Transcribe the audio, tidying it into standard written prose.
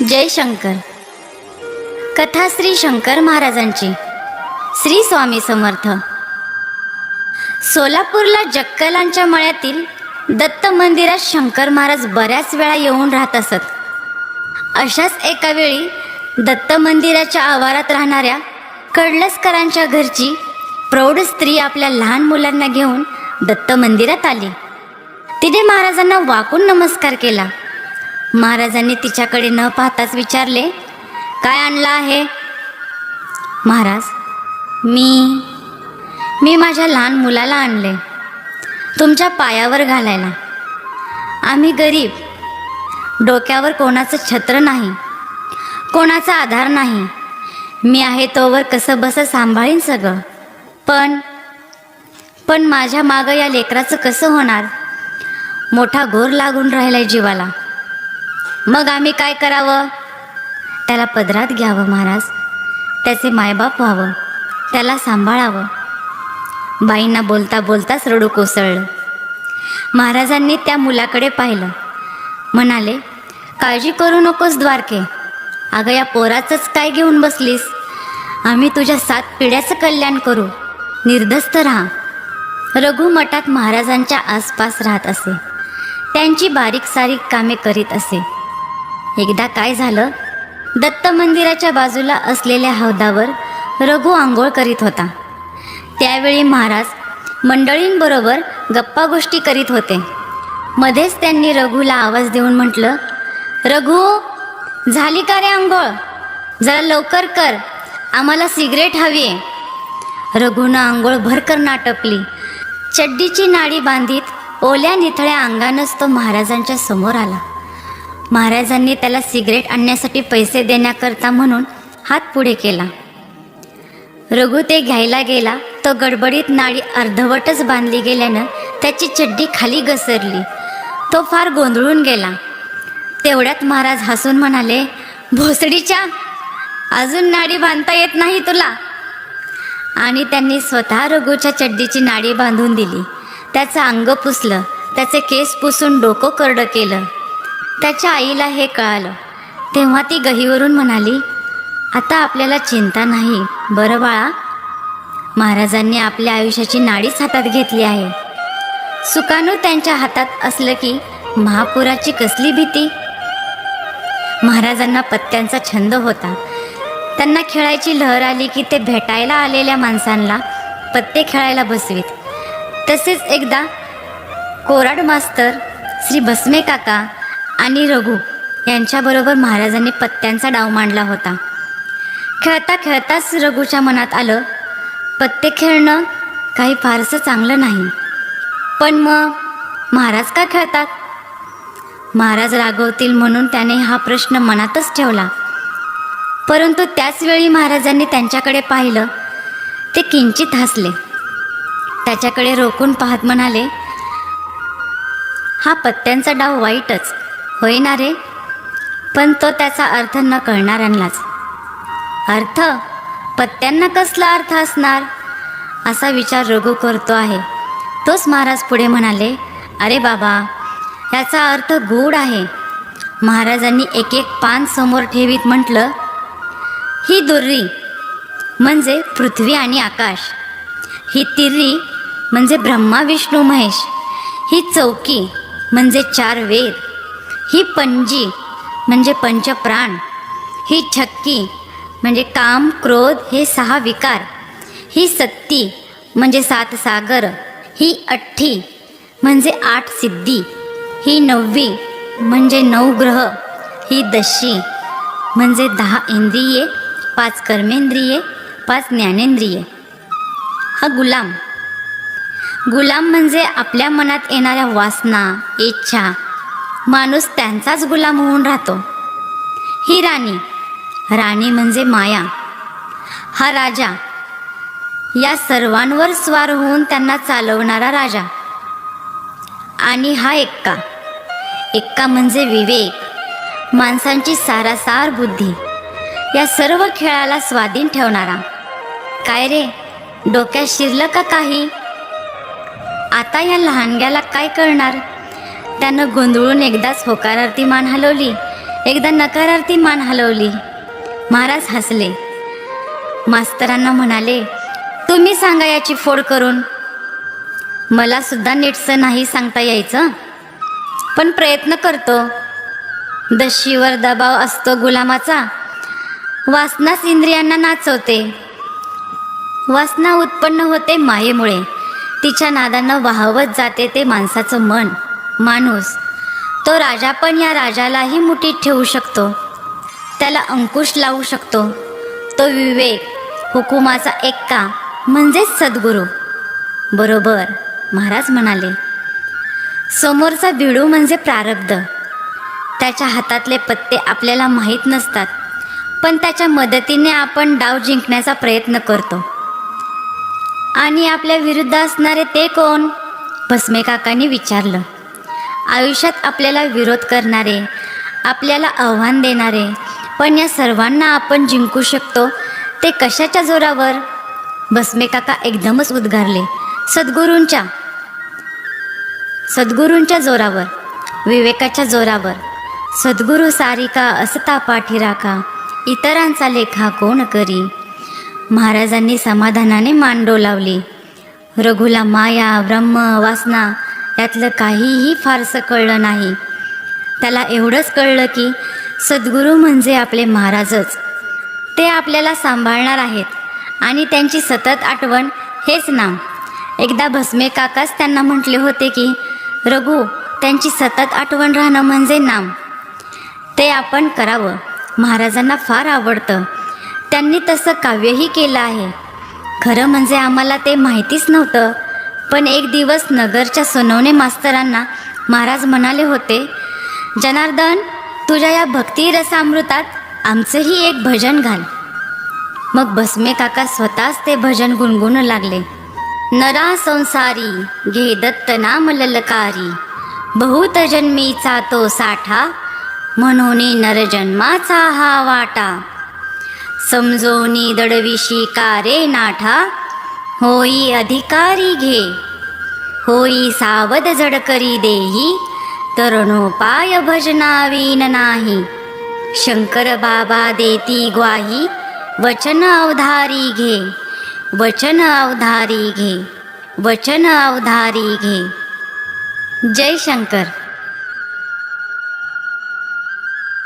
जय शंकर. कथा श्री शंकर महाराजांची. श्री स्वामी समर्थ. सोलापूरला जक्कलांच्या मळ्यातील दत्त मंदिरात शंकर महाराज बऱ्याच वेळा येऊन राहत असत. अशाच एका वेळी दत्त मंदिराच्या आवारात राहणाऱ्या कडलसकरांच्या घरची प्रौढ स्त्री आपल्या लहान मुलांना घेऊन दत्त मंदिरात आली. तिने महाराजांना वाकून नमस्कार केला. महाराजांनी तिच्याकडे न पाहताच विचारले, काय आणलं आहे? महाराज, मी माझ्या लहान मुलाला आणले तुमच्या पायावर घालायला. आम्ही गरीब, डोक्यावर कोणाचं छत्र नाही, कोणाचा आधार नाही. मी आहे तोवर कसं बसं सांभाळीन सगळं. पण माझ्या मागं या लेकराचं कसं होणार? मोठा घोर लागून राहिलाय जीवाला. मग आम्ही काय करावं? त्याला पदरात घ्यावं महाराज, त्याचे मायबाप व्हावं, त्याला सांभाळावं. बाईंना बोलता बोलताच रडू कोसळलं. महाराजांनी त्या मुलाकडे पाहिलं. म्हणाले, काळजी करू नकोस द्वारके. अगं, या पोराचंच काय घेऊन बसलीस? आम्ही तुझ्या 7 पिढ्याचं कल्याण करू. निर्धस्त राहा. रघु मठात महाराजांच्या आसपास राहत असे. त्यांची बारीक सारीक कामे करीत असे. एकदा काय झालं, दत्त मंदिराच्या बाजूला असलेल्या हौदावर रघु आंघोळ करीत होता. त्यावेळी महाराज मंडळींबरोबर गप्पा गोष्टी करीत होते. मध्येच त्यांनी रघुला आवाज देऊन म्हटलं, रघु, झाली का रे आंघोळ? जरा लवकर कर, आम्हाला सिगरेट हवी आहे. रघुनं आंघोळ भरकर नाटपली. चड्डीची नाडी बांधीत ओल्या निथळ्या अंगानंच तो महाराजांच्या समोर आला. महाराजांनी त्याला सिगरेट आणण्यासाठी पैसे देण्याकरता म्हणून हात पुढे केला. रघु ते घ्यायला गेला. तो गडबडीत नाडी अर्धवटच बांधली गेल्यानं त्याची चड्डी खाली घसरली. तो फार गोंधळून गेला. तेवढ्यात महाराज हसून म्हणाले, भोसडीच्या, अजून नाडी बांधता येत नाही तुला? आणि त्यांनी स्वतः रघुच्या चड्डीची नाडी बांधून दिली. त्याचं अंग पुसलं, त्याचे केस पुसून डोकं करडं केलं. त्याच्या आईला हे कळालं. तेव्हा ती गहीवरून म्हणाली, आता आपल्याला चिंता नाही बरं बाळा. महाराजांनी आपल्या आयुष्याची नाडीच हातात घेतली आहे. सुकाणू त्यांच्या हातात असलं की महापुराची कसली भीती. महाराजांना पत्त्यांचा छंद होता. त्यांना खेळायची लहर आली की ते भेटायला आलेल्या माणसांना पत्ते खेळायला बसवीत. तसेच एकदा कोराड मास्तर, श्री भस्मे काका आणि रघु यांच्याबरोबर महाराजांनी पत्त्यांचा डाव मांडला होता. खेळता खेळताच रघुच्या मनात आलं, पत्ते खेळणं काही फारसं चांगलं नाही. पण मग महाराज का खेळतात? महाराज रागवतील म्हणून त्याने हा प्रश्न मनातच ठेवला. परंतु त्याचवेळी महाराजांनी त्यांच्याकडे पाहिलं. ते किंचित हसले. त्याच्याकडे रोखून पाहत म्हणाले, हा पत्त्यांचा डाव वाईटच होय ना रे, पण तो त्याचा अर्थ न कळणाऱ्यांनाच. अर्थ? पत्त्यांना कसला अर्थ असणार असा विचार रघु करतो आहे. तोच महाराज पुढे म्हणाले, अरे बाबा, याचा अर्थ गूढ आहे. महाराजांनी एक एक पान समोर ठेवीत म्हटलं, ही दुर्री म्हणजे पृथ्वी आणि आकाश. ही तिर्री म्हणजे ब्रह्मा विष्णू महेश. ही चौकी म्हणजे 4 वेद. ही पंजी म्हणजे पंचप्राण. ही छक्की म्हणजे काम क्रोध हे 6 विकार. ही सत्ती म्हणजे 7 सागर. ही अठ्ठी म्हणजे 8 सिद्धी. ही 9वी म्हणजे 9 ग्रह. ही दशी म्हणजे 10 इंद्रिये, 5 कर्मेंद्रिये, 5 ज्ञानेंद्रिये. हा गुलाम म्हणजे आपल्या मनात येणाऱ्या वासना, इच्छा. माणूस त्यांचाच गुलाम होऊन राहतो. ही राणी म्हणजे माया. हा राजा, या सर्वांवर स्वार होऊन त्यांना चालवणारा राजा. आणि हा एक्का म्हणजे विवेक, माणसांची सारासार बुद्धी. या सर्व खेळाला स्वाधीन ठेवणारा. काय रे, डोक्यात शिरलं का काही? आता या लहानग्याला काय कळणार? त्यानं गोंधळून एकदाच होकारार्थी मान हलवली एकदा नकारार्थी मान हलवली. महाराज हसले. मास्तरांना म्हणाले, तुम्ही सांगा याची फोड करून. मला सुद्धा नीटसं नाही सांगता यायचं, पण प्रयत्न करतो. दशीवर दबाव असतो गुलामाचा, वासनाच इंद्रियांना नाचवते. वासना उत्पन्न होते मायेमुळे, तिच्या नादानं वाहवत जाते ते माणसाचं मन. माणूस तो राजा पण या राजालाही मुठीत ठेवू शकतो, त्याला अंकुश लावू शकतो. तो विवेक, हुकुमाचा एक्का म्हणजेच सद्गुरू. बरोबर, महाराज म्हणाले. समोरचा भिडू म्हणजे प्रारब्ध. त्याच्या हातातले पत्ते आपल्याला माहीत नसतात, पण त्याच्या मदतीने आपण डाव जिंकण्याचा प्रयत्न करतो. आणि आपल्या विरुद्ध असणारे ते कोण? भस्मे काकांनी विचारलं. आयुष्यात आपल्याला विरोध करणारे, आपल्याला आव्हान देणारे, पण या सर्वांना आपण जिंकू शकतो ते कशाच्या जोरावर? भस्मे काका एकदमच उद्गारले, सद्गुरूंच्या जोरावर, विवेकाच्या जोरावर. सद्गुरू सारिका असता पाठीराखा, इतरांचा लेखा कोण करी. महाराजांनी समाधानाने मान डोलावली. रघुला माया, ब्रह्म, वासना यातलं काहीही फारसं कळलं नाही. त्याला एवढंच कळलं की सद्गुरू म्हणजे आपले महाराजच. ते आपल्याला सांभाळणार आहेत आणि त्यांची सतत आठवण हेच नाम. एकदा भस्मे काकाच त्यांना म्हटले होते की रघु, त्यांची सतत आठवण राहणं म्हणजे नाम. ते आपण करावं. महाराजांना फार आवडतं. त्यांनी तसं काव्यही केलं आहे. खरं म्हणजे आम्हाला ते माहितीच नव्हतं, पण एक दिवस नगरच्या सोनवणे मास्तरांना महाराज म्हणाले होते, जनार्दन, तुझ्या या भक्ती रसामृतात आमचंही एक भजन घाल. मग भस्मे काका स्वतःच ते भजन गुणगुणू लागले. नरा संसारी घे दत्त नाम ललकारी, बहुत जन्मीचा तो साठा, म्हणून नरजन्माचा हा वाटा. समजोनी दडविशी कारे नाठा, होई अधिकारी घे, होई सावध जडकरी देही, तरुणोपाय भजनावीन नाही. शंकर बाबा देती ग्वाही, वचन अवधारी घे, वचन अवधारी घे, वचन अवधारी घे. जय शंकर.